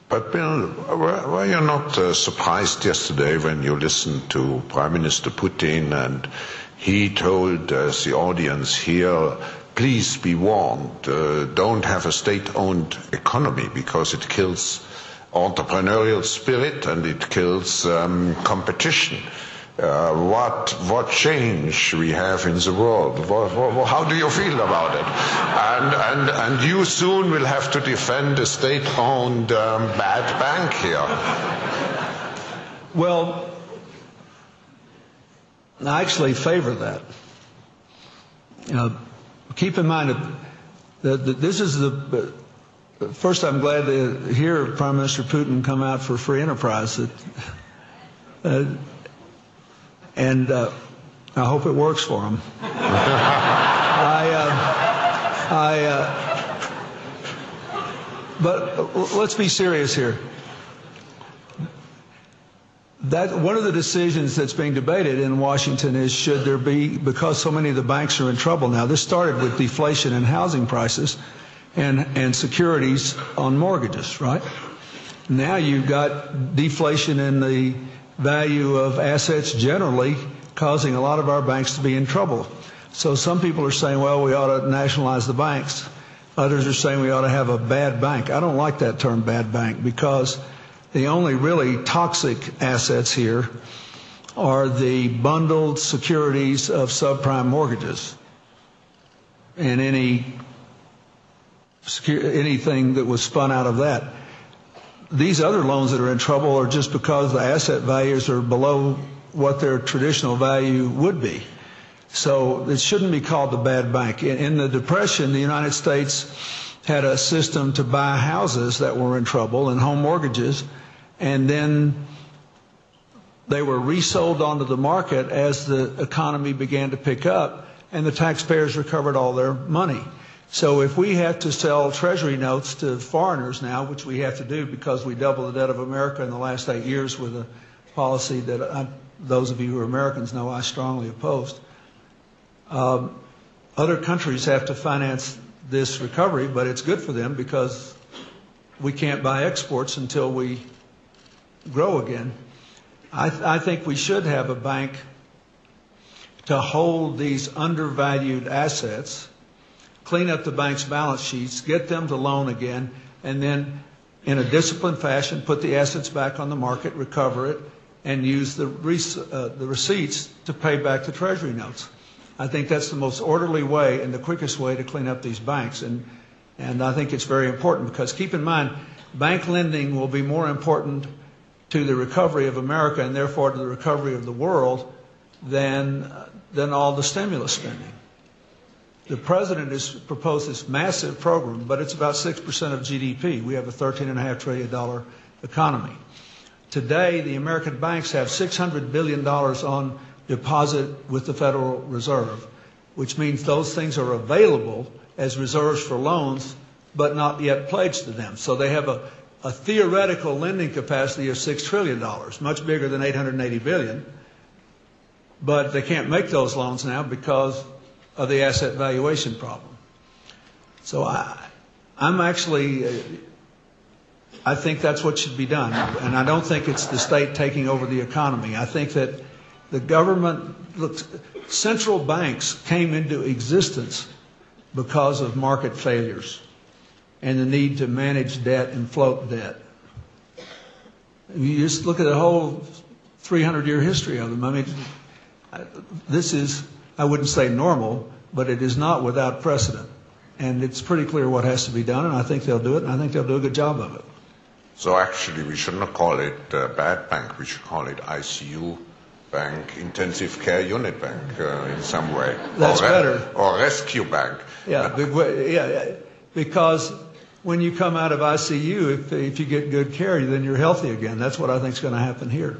But Bill, were you not surprised yesterday when you listened to Prime Minister Putin and he told the audience here, please be warned, don't have a state-owned economy because it kills entrepreneurial spirit and it kills competition. What change we have in the world? How do you feel about it? And you soon will have to defend a state-owned bad bank here. Well, I actually favor that. Keep in mind that this is the first. I'm glad to hear Prime Minister Putin come out for free enterprise. And I hope it works for him. But let's be serious here. That one of the decisions that's being debated in Washington is should there be, because so many of the banks are in trouble now. This started with deflation in housing prices and securities on mortgages, right? Now you've got deflation in the value of assets generally, causing a lot of our banks to be in trouble. So some people are saying, well, we ought to nationalize the banks. Others are saying we ought to have a bad bank. I don't like that term, bad bank, because the only really toxic assets here are the bundled securities of subprime mortgages and anything that was spun out of that. These other loans that are in trouble are just because the asset values are below what their traditional value would be. So it shouldn't be called the bad bank. In the Depression, the United States had a system to buy houses that were in trouble and home mortgages, and then they were resold onto the market as the economy began to pick up, and the taxpayers recovered all their money. So if we have to sell Treasury notes to foreigners now, which we have to do because we doubled the debt of America in the last 8 years with a policy that those of you who are Americans know I strongly opposed, other countries have to finance this recovery, but it's good for them because we can't buy exports until we grow again. I think we should have a bank to hold these undervalued assets, clean up the bank's balance sheets, get them to loan again, and then in a disciplined fashion put the assets back on the market, recover it, and use the receipts to pay back the Treasury notes. I think that's the most orderly way and the quickest way to clean up these banks. And I think it's very important because keep in mind, bank lending will be more important to the recovery of America and therefore to the recovery of the world than all the stimulus spending. The president has proposed this massive program, but it's about 6% of GDP. We have a $13.5 trillion economy. Today, the American banks have $600 billion on deposit with the Federal Reserve, which means those things are available as reserves for loans, but not yet pledged to them. So they have a theoretical lending capacity of $6 trillion, much bigger than $880 billion. But they can't make those loans now because of the asset valuation problem. So I think that's what should be done. And I don't think it's the state taking over the economy. I think that the government, central banks came into existence because of market failures and the need to manage debt and float debt. You just look at the whole 300-year history of them. I mean, this is, I wouldn't say normal, but it is not without precedent. And it's pretty clear what has to be done, and I think they'll do it, and I think they'll do a good job of it. So actually, we should not call it bad bank. We should call it ICU bank, intensive care unit bank, in some way. That's better. Or rescue bank. Yeah, because when you come out of ICU, if you get good care, then you're healthy again. That's what I think is going to happen here.